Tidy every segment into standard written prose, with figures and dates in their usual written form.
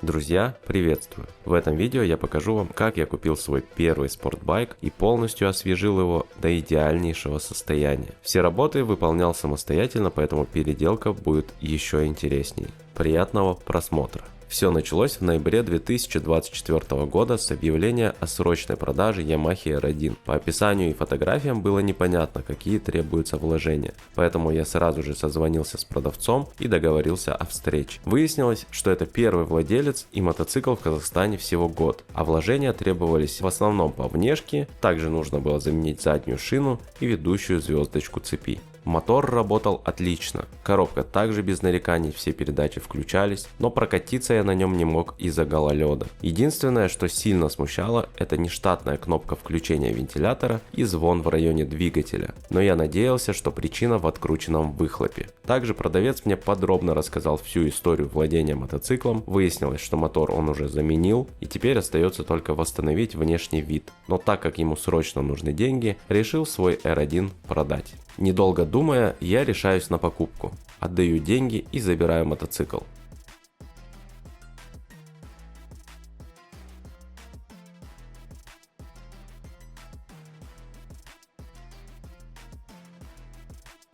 Друзья, приветствую! В этом видео я покажу вам, как я купил свой первый спортбайк и полностью освежил его до идеальнейшего состояния. Все работы выполнял самостоятельно, поэтому переделка будет еще интересней. Приятного просмотра! Все началось в ноябре 2024 года с объявления о срочной продаже Yamaha R1. По описанию и фотографиям было непонятно, какие требуются вложения, поэтому я сразу же созвонился с продавцом и договорился о встрече. Выяснилось, что это первый владелец и мотоцикл в Казахстане всего год, а вложения требовались в основном по внешке, также нужно было заменить заднюю шину и ведущую звездочку цепи. Мотор работал отлично, коробка также без нареканий, все передачи включались, но прокатиться я на нем не мог из-за гололеда. Единственное, что сильно смущало, это нештатная кнопка включения вентилятора и звон в районе двигателя, но я надеялся, что причина в открученном выхлопе. Также продавец мне подробно рассказал всю историю владения мотоциклом, выяснилось, что мотор он уже заменил и теперь остается только восстановить внешний вид, но так как ему срочно нужны деньги, решил свой R1 продать. Недолго думая, я решаюсь на покупку, отдаю деньги и забираю мотоцикл.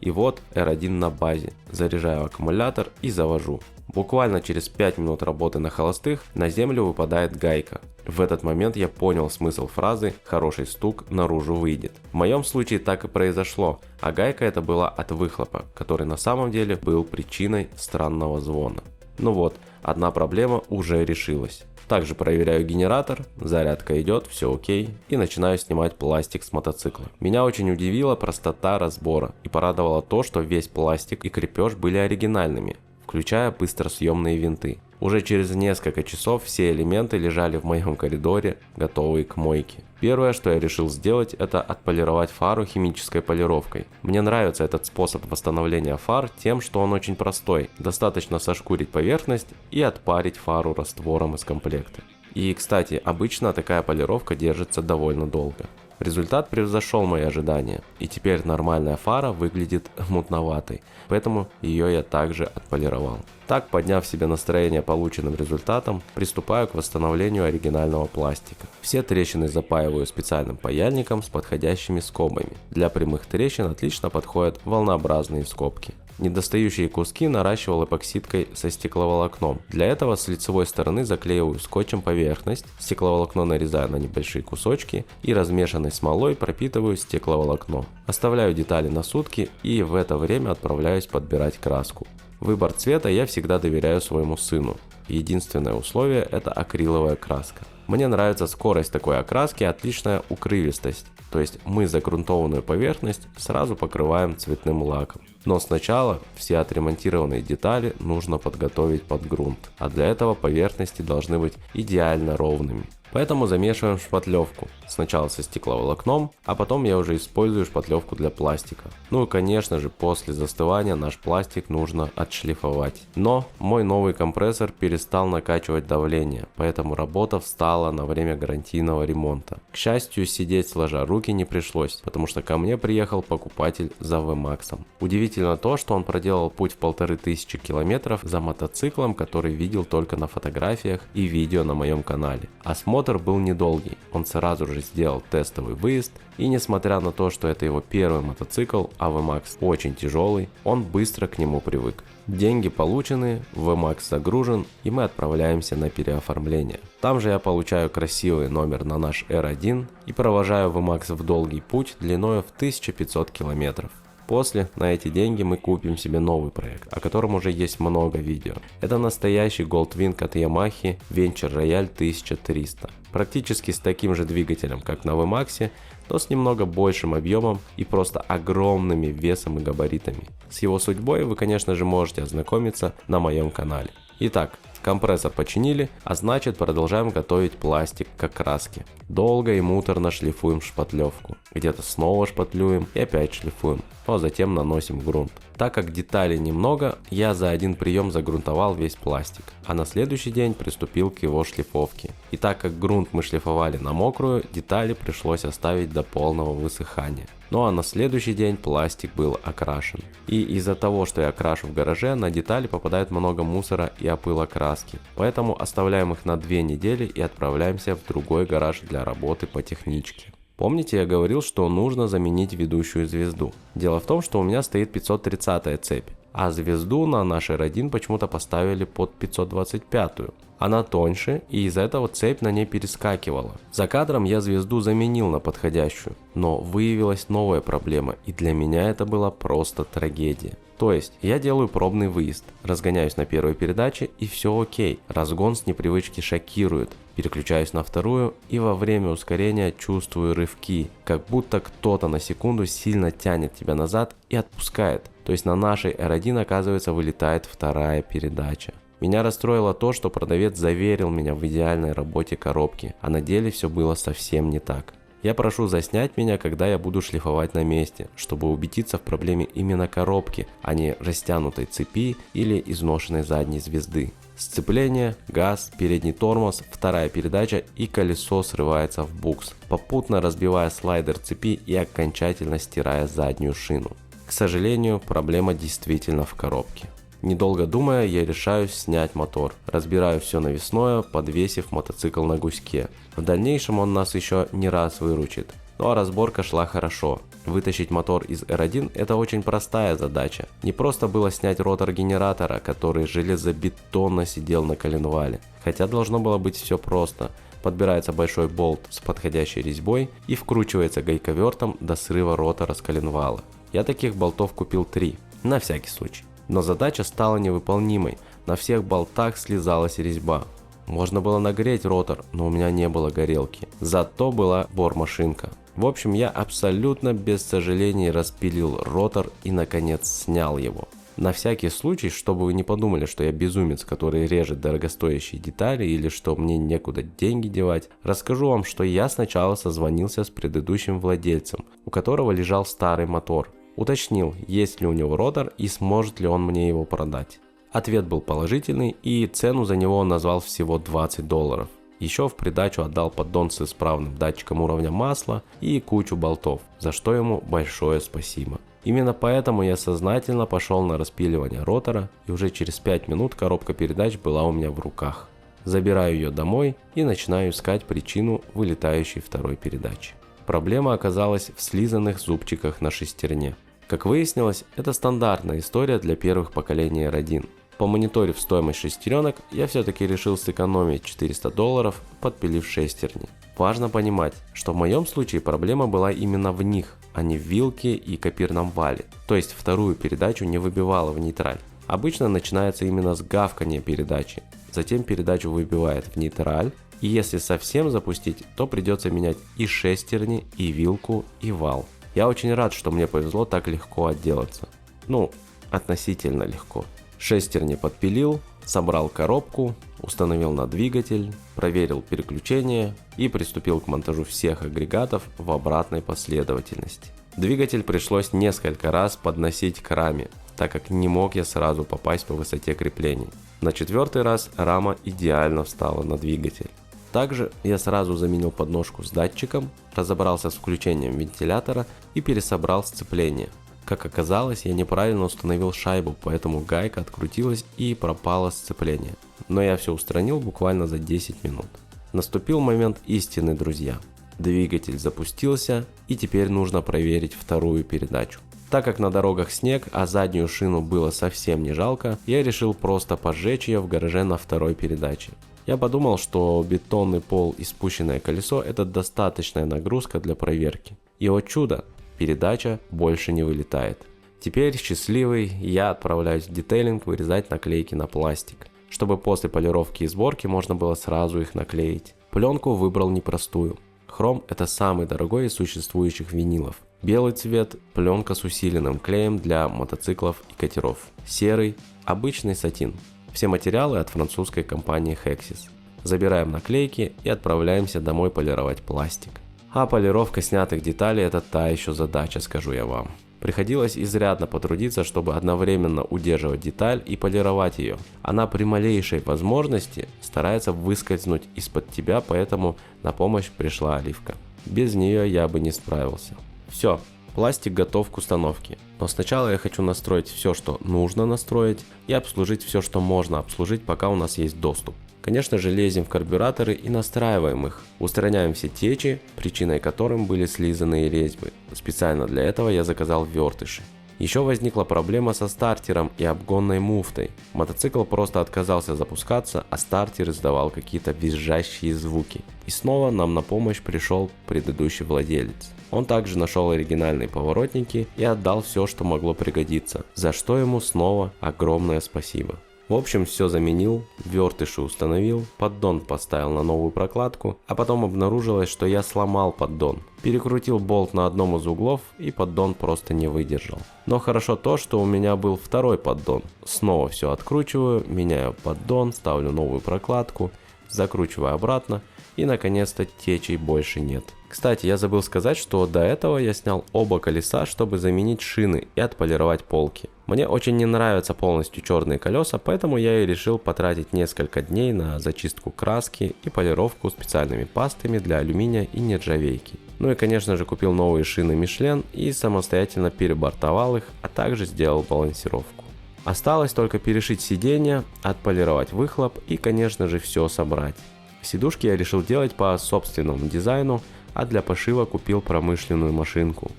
И вот R1 на базе, заряжаю аккумулятор и завожу. Буквально через 5 минут работы на холостых на землю выпадает гайка. В этот момент я понял смысл фразы «хороший стук наружу выйдет». В моем случае так и произошло, а гайка это была от выхлопа, который на самом деле был причиной странного звона. Ну вот, одна проблема уже решилась. Также проверяю генератор, зарядка идет, все окей, и начинаю снимать пластик с мотоцикла. Меня очень удивила простота разбора и порадовало то, что весь пластик и крепеж были оригинальными, включая быстросъемные винты. Уже через несколько часов все элементы лежали в моем коридоре, готовые к мойке. Первое, что я решил сделать, это отполировать фару химической полировкой. Мне нравится этот способ восстановления фар тем, что он очень простой. Достаточно сошкурить поверхность и отпарить фару раствором из комплекта. И, кстати, обычно такая полировка держится довольно долго. Результат превзошел мои ожидания, и теперь нормальная фара выглядит мутноватой, поэтому ее я также отполировал. Так, подняв себе настроение полученным результатом, приступаю к восстановлению оригинального пластика. Все трещины запаиваю специальным паяльником с подходящими скобами. Для прямых трещин отлично подходят волнообразные скобки. Недостающие куски наращивал эпоксидкой со стекловолокном. Для этого с лицевой стороны заклеиваю скотчем поверхность, стекловолокно нарезаю на небольшие кусочки и размешанной смолой пропитываю стекловолокно. Оставляю детали на сутки и в это время отправляюсь подбирать краску. Выбор цвета я всегда доверяю своему сыну. Единственное условие – это акриловая краска. Мне нравится скорость такой окраски, отличная укрывистость. То есть мы загрунтованную поверхность сразу покрываем цветным лаком. Но сначала все отремонтированные детали нужно подготовить под грунт, а для этого поверхности должны быть идеально ровными. Поэтому замешиваем шпатлевку. Сначала со стекловолокном, а потом я уже использую шпатлевку для пластика. Ну и конечно же после застывания наш пластик нужно отшлифовать. Но мой новый компрессор перестал накачивать давление, поэтому работа встала на время гарантийного ремонта. К счастью, сидеть сложа руки не пришлось, потому что ко мне приехал покупатель за VMAX. Удивительно то, что он проделал путь в 1500 километров за мотоциклом, который видел только на фотографиях и видео на моем канале. Осмотр был недолгий, он сразу же сделал тестовый выезд, и несмотря на то, что это его первый мотоцикл, а VMAX очень тяжелый, он быстро к нему привык. Деньги получены, VMAX загружен, и мы отправляемся на переоформление. Там же я получаю красивый номер на наш R1 и провожаю VMAX в долгий путь длиной в 1500 километров. После на эти деньги мы купим себе новый проект, о котором уже есть много видео. Это настоящий Goldwing от Yamaha Venture Royale 1300. Практически с таким же двигателем, как на VMAX, но с немного большим объемом и просто огромными весом и габаритами. С его судьбой вы, конечно же, можете ознакомиться на моем канале. Итак, компрессор починили, а значит продолжаем готовить пластик к окраске. Долго и муторно шлифуем шпатлевку, где-то снова шпатлюем и опять шлифуем, а затем наносим грунт. Так как деталей немного, я за один прием загрунтовал весь пластик, а на следующий день приступил к его шлифовке. И так как грунт мы шлифовали на мокрую, детали пришлось оставить до полного высыхания. Ну а на следующий день пластик был окрашен. И из-за того, что я крашу в гараже, на детали попадает много мусора и опыла краски. Поэтому оставляем их на 2 недели и отправляемся в другой гараж для работы по техничке. Помните, я говорил, что нужно заменить ведущую звезду? Дело в том, что у меня стоит 530-я цепь, а звезду на наш R1 почему-то поставили под 525-ю. Она тоньше, и из-за этого цепь на ней перескакивала. За кадром я звезду заменил на подходящую, но выявилась новая проблема, и для меня это была просто трагедия. То есть, я делаю пробный выезд, разгоняюсь на первой передаче и все окей, разгон с непривычки шокирует. Переключаюсь на вторую и во время ускорения чувствую рывки, как будто кто-то на секунду сильно тянет тебя назад и отпускает. То есть на нашей R1, оказывается, вылетает вторая передача. Меня расстроило то, что продавец заверил меня в идеальной работе коробки, а на деле все было совсем не так. Я прошу заснять меня, когда я буду шлифовать на месте, чтобы убедиться в проблеме именно коробки, а не растянутой цепи или изношенной задней звезды. Сцепление, газ, передний тормоз, вторая передача и колесо срывается в букс, попутно разбивая слайдер цепи и окончательно стирая заднюю шину. К сожалению, проблема действительно в коробке. Недолго думая, я решаюсь снять мотор. Разбираю все навесное, подвесив мотоцикл на гуське. В дальнейшем он нас еще не раз выручит. Ну а разборка шла хорошо. Вытащить мотор из R1 – это очень простая задача. Не просто было снять ротор генератора, который железобетонно сидел на коленвале. Хотя должно было быть все просто. Подбирается большой болт с подходящей резьбой и вкручивается гайковертом до срыва ротора с коленвала. Я таких болтов купил 3, на всякий случай. Но задача стала невыполнимой, на всех болтах слезалась резьба. Можно было нагреть ротор, но у меня не было горелки. Зато была бормашинка. В общем, я абсолютно без сожалений распилил ротор и наконец снял его. На всякий случай, чтобы вы не подумали, что я безумец, который режет дорогостоящие детали или что мне некуда деньги девать, расскажу вам, что я сначала созвонился с предыдущим владельцем, у которого лежал старый мотор. Уточнил, есть ли у него ротор и сможет ли он мне его продать. Ответ был положительный, и цену за него он назвал всего $20. Еще в придачу отдал поддон с исправным датчиком уровня масла и кучу болтов, за что ему большое спасибо. Именно поэтому я сознательно пошел на распиливание ротора, и уже через 5 минут коробка передач была у меня в руках. Забираю ее домой и начинаю искать причину вылетающей второй передачи. Проблема оказалась в слизанных зубчиках на шестерне. Как выяснилось, это стандартная история для первых поколений R1. Помониторив стоимость шестеренок, я все-таки решил сэкономить $400, подпилив шестерни. Важно понимать, что в моем случае проблема была именно в них, а не в вилке и копирном вале. То есть вторую передачу не выбивало в нейтраль. Обычно начинается именно с гавкания передачи. Затем передачу выбивает в нейтраль. И если совсем запустить, то придется менять и шестерни, и вилку, и вал. Я очень рад, что мне повезло так легко отделаться. Ну, относительно легко. Шестерни подпилил, собрал коробку, установил на двигатель, проверил переключение и приступил к монтажу всех агрегатов в обратной последовательности. Двигатель пришлось несколько раз подносить к раме, так как не мог я сразу попасть по высоте креплений. На 4-й раз рама идеально встала на двигатель. Также я сразу заменил подножку с датчиком, разобрался с включением вентилятора и пересобрал сцепление. Как оказалось, я неправильно установил шайбу, поэтому гайка открутилась и пропало сцепление. Но я все устранил буквально за 10 минут. Наступил момент истины, друзья. Двигатель запустился, и теперь нужно проверить вторую передачу. Так как на дорогах снег, а заднюю шину было совсем не жалко, я решил просто поджечь ее в гараже на второй передаче. Я подумал, что бетонный пол и спущенное колесо – это достаточная нагрузка для проверки. И о чудо! Передача больше не вылетает. Теперь счастливый я отправляюсь в детейлинг вырезать наклейки на пластик, чтобы после полировки и сборки можно было сразу их наклеить. Пленку выбрал непростую. Хром – это самый дорогой из существующих винилов. Белый цвет – пленка с усиленным клеем для мотоциклов и катеров. Серый – обычный сатин. Все материалы от французской компании Hexis. Забираем наклейки и отправляемся домой полировать пластик. А полировка снятых деталей – это та еще задача, скажу я вам. Приходилось изрядно потрудиться, чтобы одновременно удерживать деталь и полировать ее. Она при малейшей возможности старается выскользнуть из-под тебя, поэтому на помощь пришла Оливка. Без нее я бы не справился. Все, пластик готов к установке. Но сначала я хочу настроить все, что нужно настроить, и обслужить все, что можно обслужить, пока у нас есть доступ. Конечно же, лезем в карбюраторы и настраиваем их. Устраняем все течи, причиной которым были слизанные резьбы. Специально для этого я заказал вертыши. Еще возникла проблема со стартером и обгонной муфтой. Мотоцикл просто отказался запускаться, а стартер издавал какие-то визжащие звуки. И снова нам на помощь пришел предыдущий владелец. Он также нашел оригинальные поворотники и отдал все, что могло пригодиться, за что ему снова огромное спасибо. В общем, все заменил, вертыши установил, поддон поставил на новую прокладку, а потом обнаружилось, что я сломал поддон. Перекрутил болт на одном из углов, и поддон просто не выдержал. Но хорошо то, что у меня был второй поддон. Снова все откручиваю, меняю поддон, ставлю новую прокладку, закручиваю обратно, и наконец-то течей больше нет. Кстати, я забыл сказать, что до этого я снял оба колеса, чтобы заменить шины и отполировать полки. Мне очень не нравятся полностью черные колеса, поэтому я и решил потратить несколько дней на зачистку краски и полировку специальными пастами для алюминия и нержавейки. Ну и конечно же купил новые шины Michelin и самостоятельно перебортовал их, а также сделал балансировку. Осталось только перешить сиденья, отполировать выхлоп и конечно же все собрать. Сидушки я решил делать по собственному дизайну, а для пошива купил промышленную машинку.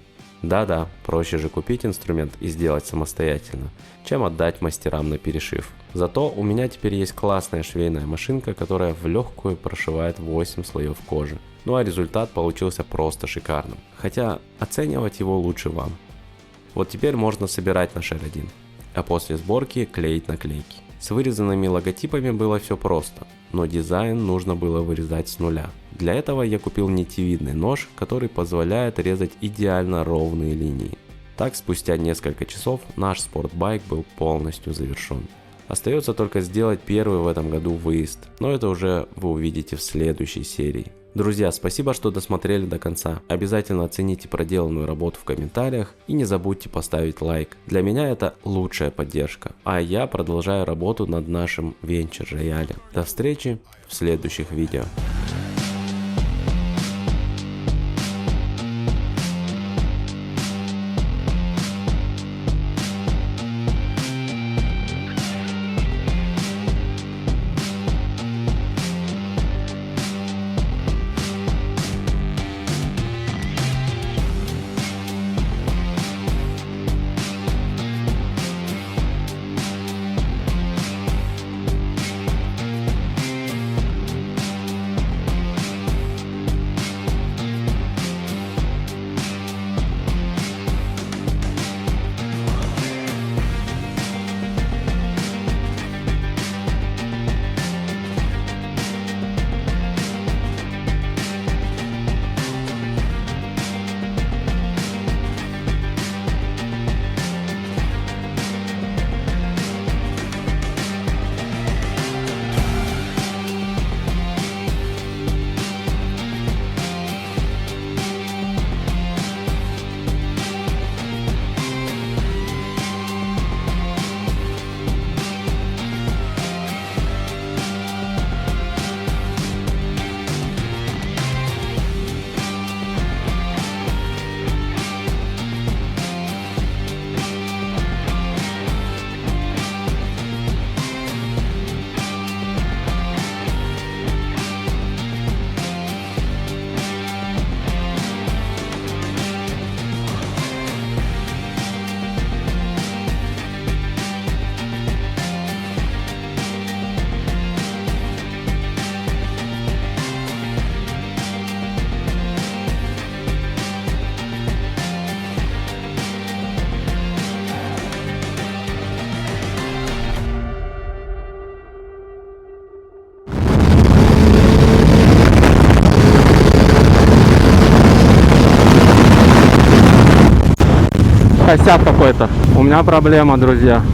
Да-да, проще же купить инструмент и сделать самостоятельно, чем отдать мастерам на перешив. Зато у меня теперь есть классная швейная машинка, которая в легкую прошивает 8 слоев кожи. Ну а результат получился просто шикарным. Хотя оценивать его лучше вам. Вот теперь можно собирать наш R1, а после сборки клеить наклейки. С вырезанными логотипами было все просто, но дизайн нужно было вырезать с нуля. Для этого я купил нитевидный нож, который позволяет резать идеально ровные линии. Так, спустя несколько часов наш спортбайк был полностью завершен. Остается только сделать первый в этом году выезд, но это уже вы увидите в следующей серии. Друзья, спасибо, что досмотрели до конца. Обязательно оцените проделанную работу в комментариях и не забудьте поставить лайк. Для меня это лучшая поддержка. А я продолжаю работу над нашим Venture Royale. До встречи в следующих видео. Косяк какой-то. У меня проблема, друзья.